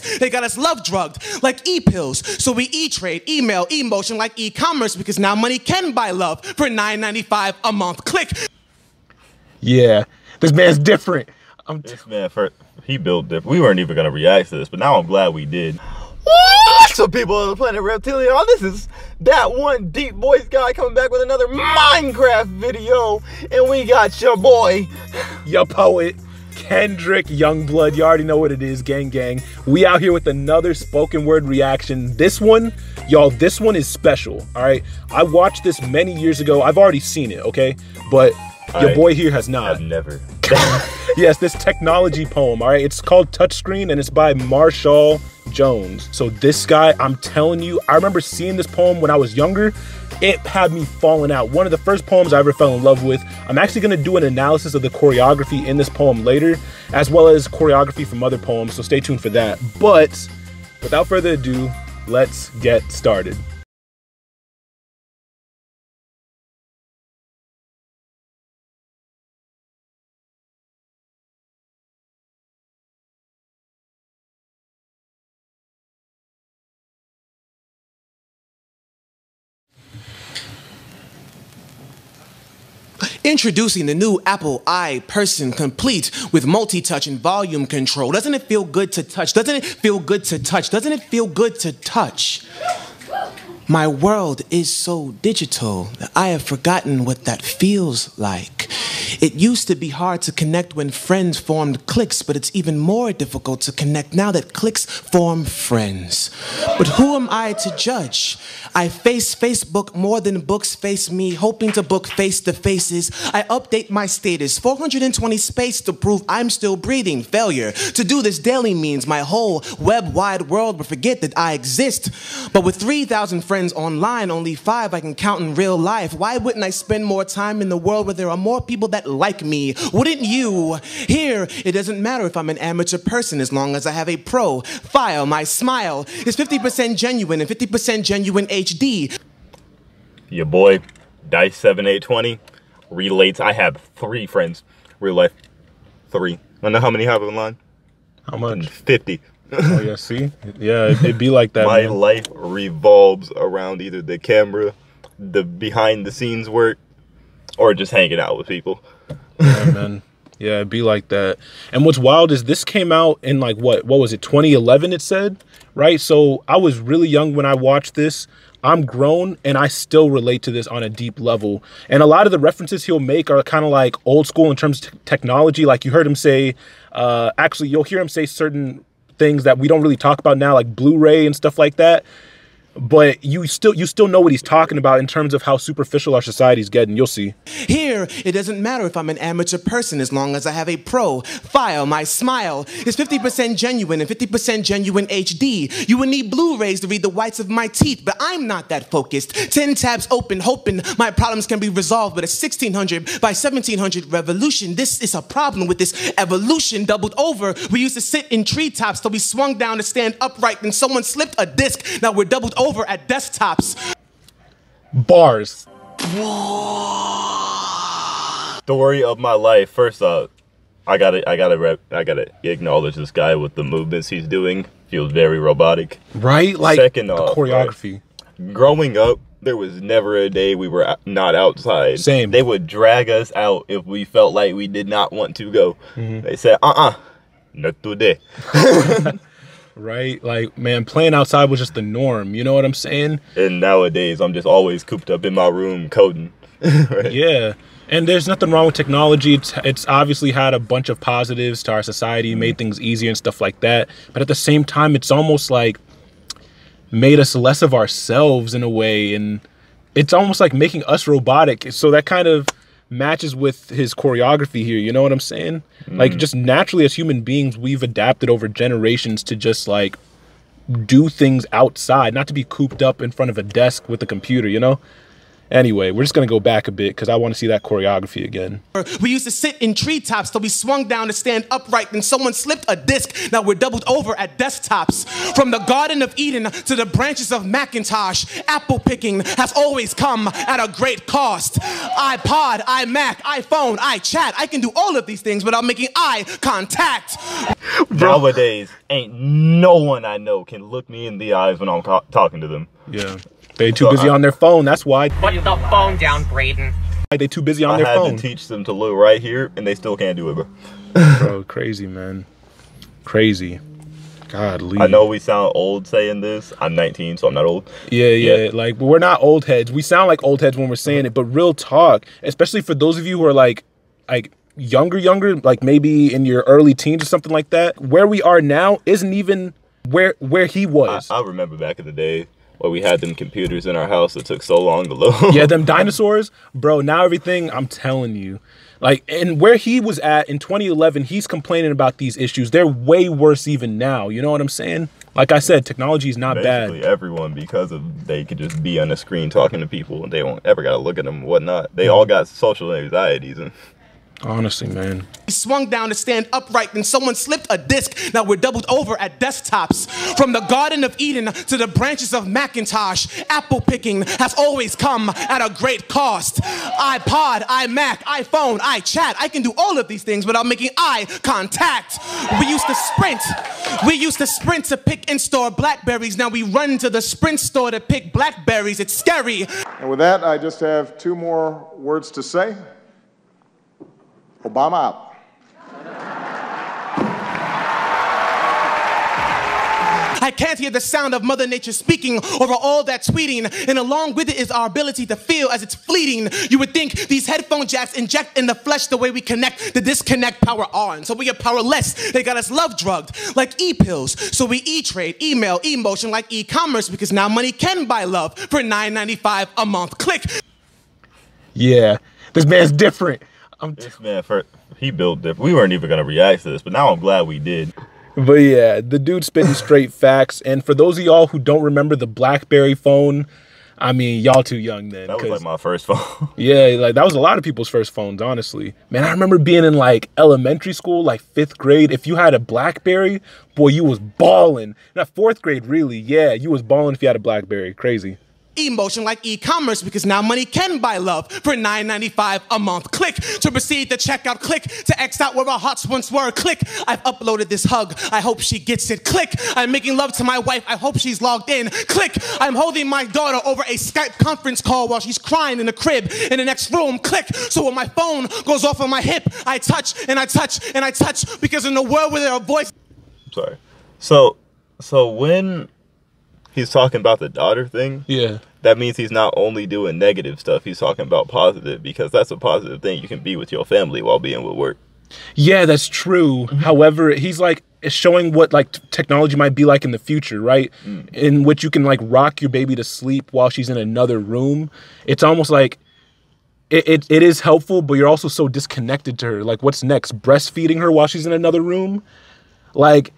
drugs. They got us love drugged like e-pills. So we e-trade, email, emotion like e-commerce because now money can buy love for $9.95 a month. Click. Yeah, this man's different. This man, he built different. We weren't even going to react to this, but now I'm glad we did. What's up, people on the planet Reptilian? This is that one deep voice guy coming back with another Minecraft video. And we got your boy, your poet, Kendrick Youngblood. You already know what it is, gang gang. We out here with another spoken word reaction. This one, y'all, this one is special, all right? I watched this many years ago. I've already seen it, okay? But your boy here has not. I've never. Yes, this technology poem, all right? It's called Touchscreen, and it's by Marshall Jones. So this guy, I'm telling you, I remember seeing this poem when I was younger. It had me falling out. One of the first poems I ever fell in love with. I'm actually going to do an analysis of the choreography in this poem later, as well as choreography from other poems, so stay tuned for that. But without further ado, let's get started. Introducing the new Apple Person Complete with multi-touch and volume control. Doesn't it feel good to touch? Doesn't it feel good to touch? Doesn't it feel good to touch? My world is so digital that I have forgotten what that feels like. It used to be hard to connect when friends formed cliques, but it's even more difficult to connect now that cliques form friends. But who am I to judge? I face Facebook more than books face me, hoping to book face-to-faces. I update my status, 420 space to prove I'm still breathing. Failure to do this daily means my whole web-wide world will forget that I exist. But with 3,000 friends online, only 5 I can count in real life. Why wouldn't I spend more time in the world where there are more people that like me? Wouldn't you? Here, it doesn't matter if I'm an amateur person as long as I have a profile. My smile is 50% genuine and 50% genuine HD. Your boy, Dice7820, relates. I have 3 friends. Real life. 3. I know how many I have online? How much? 50. Oh, yeah, see? Yeah, it'd be like that, My man. life revolves around either the camera, the behind-the-scenes work, or just hanging out with people. Yeah, man. Yeah, it'd be like that. And what's wild is this came out in like, what was it, 2011 it said, right? So I was really young when I watched this. I'm grown and I still relate to this on a deep level. And a lot of the references he'll make are kind of like old school in terms of technology. Like you heard him say, actually you'll hear him say certain things that we don't really talk about now, like Blu-ray and stuff like that. But you still know what he's talking about in terms of how superficial our society's getting. You'll see. Here, it doesn't matter if I'm an amateur person as long as I have a profile. My smile is 50% genuine and 50% genuine HD. You would need Blu-rays to read the whites of my teeth, but I'm not that focused. 10 tabs open, hoping my problems can be resolved with a 1600 by 1700 revolution. This is a problem with this evolution doubled over. We used to sit in treetops till we swung down to stand upright and someone slipped a disc. Now we're doubled over at desktops. Bars. Story of my life. First off, I gotta acknowledge this guy with the movements he's doing. Feels very robotic. Right? Like second the off, choreography. Right, growing up, there was never a day we were not outside. Same. They would drag us out if we felt like we did not want to go. They said, not today. Right? Like, man, playing outside was just the norm. You know what I'm saying? And nowadays, I'm just always cooped up in my room coding. Right? Yeah. And there's nothing wrong with technology. It's obviously had a bunch of positives to our society, made things easier and stuff like that. But at the same time, it's almost like made us less of ourselves in a way. And it's almost like making us robotic. So that kind of matches with his choreography here, you know what I'm saying? Like, just naturally as human beings, we've adapted over generations to just like do things outside, not to be cooped up in front of a desk with a computer, you know? Anyway, we're just gonna go back a bit because I want to see that choreography again. We used to sit in treetops till we swung down to stand upright and someone slipped a disc. Now we're doubled over at desktops. From the Garden of Eden to the branches of Macintosh, apple picking has always come at a great cost. iPod, iMac, iPhone, iChat, I can do all of these things without making eye contact. Nowadays, Ain't no one I know can look me in the eyes when I'm talking to them. Yeah. They too busy on their phone. That's why. Put the phone down, Braden. They too busy on their phone. I had to teach them to look right here, and they still can't do it, bro. Bro, crazy, man. Crazy. Godly. I know we sound old saying this. I'm 19, so I'm not old. Yeah. Like, we're not old heads. We sound like old heads when we're saying it, but real talk, especially for those of you who are like younger, like maybe in your early teens or something like that, where we are now isn't even where he was. I remember back in the day where we had them computers in our house that took so long to load. Yeah, them dinosaurs, bro. Now everything, I'm telling you, like, and where he was at in 2011, he's complaining about these issues. They're way worse even now. You know what I'm saying? Like I said, technology is not Basically bad. Everyone, because of they could just be on the screen talking to people and they won't ever gotta look at them and whatnot. They all got social anxieties and. Honestly, man. He swung down to stand upright, and someone slipped a disc. Now we're doubled over at desktops. From the Garden of Eden to the branches of Macintosh, apple picking has always come at a great cost. iPod, iMac, iPhone, iChat. I can do all of these things without making eye contact. We used to sprint. We used to sprint to pick and store Blackberries. Now we run to the Sprint store to pick Blackberries. It's scary. And with that, I just have two more words to say. Obama out. I can't hear the sound of Mother Nature speaking over all that tweeting, and along with it is our ability to feel as it's fleeting. You would think these headphone jacks inject in the flesh the way we connect the disconnect power on. So we are powerless. They got us love drugged like e-pills. So we e-trade, email, emotion like e-commerce, because now money can buy love for $9.95 a month. Click. Yeah, this man's different. This man, he built different. We weren't even gonna react to this, but now I'm glad we did. But yeah, the dude spitting straight facts. And for those of y'all who don't remember the BlackBerry phone, I mean, y'all too young then. That was like my first phone. Yeah, like that was a lot of people's first phones, honestly. Man, I remember being in like elementary school, like 5th grade. If you had a BlackBerry, boy, you was balling. Not 4th grade, really. Yeah, you was balling if you had a BlackBerry. Crazy. Emotion like e-commerce, because now money can buy love for $9.95 a month. Click to proceed to checkout. Click to X out where our hearts once were. Click, I've uploaded this hug. I hope she gets it. Click, I'm making love to my wife. I hope she's logged in. Click, I'm holding my daughter over a Skype conference call while she's crying in the crib in the next room. Click, so when my phone goes off on my hip, I touch and I touch and I touch, because in a world where there are voices. Sorry. So when he's talking about the daughter thing, yeah, that means he's not only doing negative stuff, he's talking about positive, because that's a positive thing. You can be with your family while being with work. Yeah, that's true. However, he's like showing what like technology might be like in the future, right? In which you can like rock your baby to sleep while she's in another room. It's almost like it is helpful, but you're also so disconnected to her. Like, what's next? Breastfeeding her while she's in another room? Like,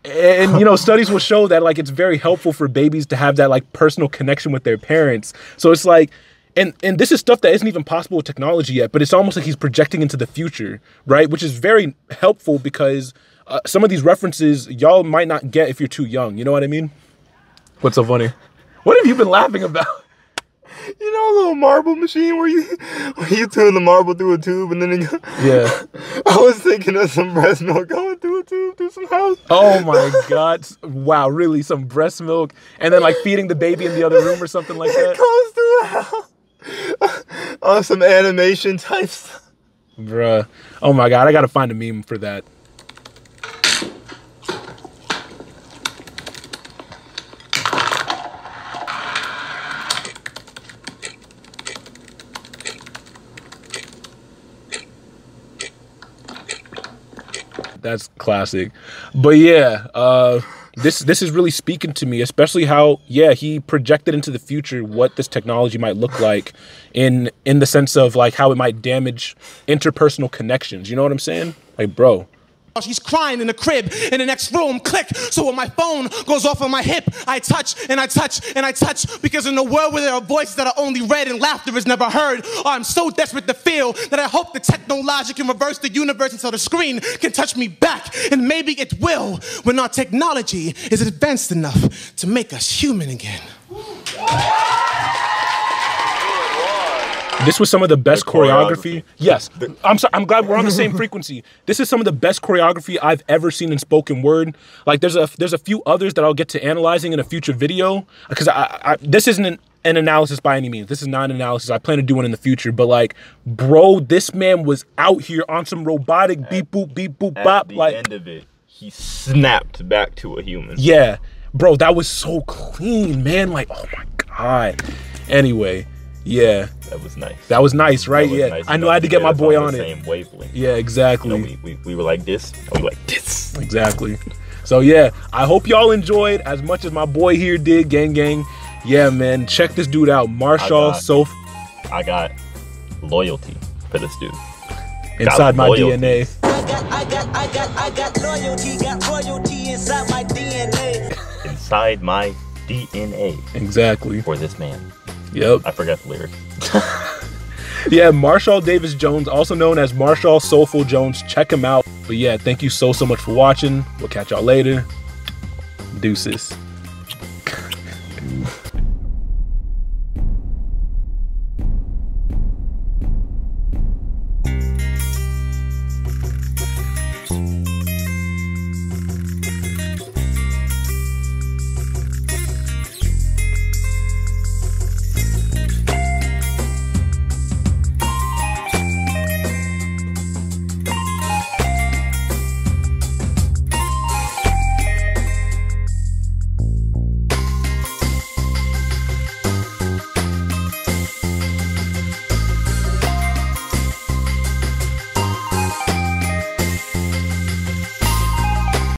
and you know, studies will show that like it's very helpful for babies to have that like personal connection with their parents. So it's like, and this is stuff that isn't even possible with technology yet, but it's almost like he's projecting into the future, right? Which is very helpful, because some of these references y'all might not get if you're too young. You know what I mean? What's so funny? What have you been laughing about? You know, a little marble machine where you turn the marble through a tube and then it goes. Yeah. I was thinking of some breast milk going through a tube through some house. Oh my God. Wow, really? Some breast milk and then like feeding the baby in the other room or something like that? It goes through a house. On some animation type stuff. Bruh. Oh my God, I gotta find a meme for that. That's classic. But yeah, this is really speaking to me, especially how, yeah, he projected into the future what this technology might look like in the sense of like how it might damage interpersonal connections. You know what I'm saying? Like, bro. She's crying in the crib in the next room. Click, so when my phone goes off on my hip, I touch and I touch and I touch, because in a world where there are voices that are only read and laughter is never heard, I'm so desperate to feel that I hope the technology can reverse the universe until the screen can touch me back. And maybe it will, when our technology is advanced enough to make us human again. This was some of the best The choreography. Yes, I'm sorry. I'm glad we're on the same frequency. This is some of the best choreography I've ever seen in spoken word. Like there's a few others that I'll get to analyzing in a future video because this isn't an analysis by any means. This is not an analysis. I plan to do one in the future. But like, bro, this man was out here on some robotic beep boop bop. At the like end of it, he snapped back to a human. yeah, bro, that was so clean, man. Like, oh my god. Anyway. Yeah, That was nice. that was nice, right? That was Yeah, nice. I know I had to get my boy on the it. same wavelength. Yeah, exactly. You know, we were like this, and we were like this. Exactly. So yeah, I hope y'all enjoyed as much as my boy here did, gang. Yeah, man, check this dude out, Marshall Soph. I got loyalty for this dude. Inside my loyalty. DNA. I got loyalty, got royalty inside my DNA. Inside my DNA Exactly. for this man. Yep. I forgot the lyrics. Yeah, Marshall Davis Jones, also known as Marshall Soulful Jones. Check him out. But yeah, thank you so much for watching. We'll catch y'all later. Deuces.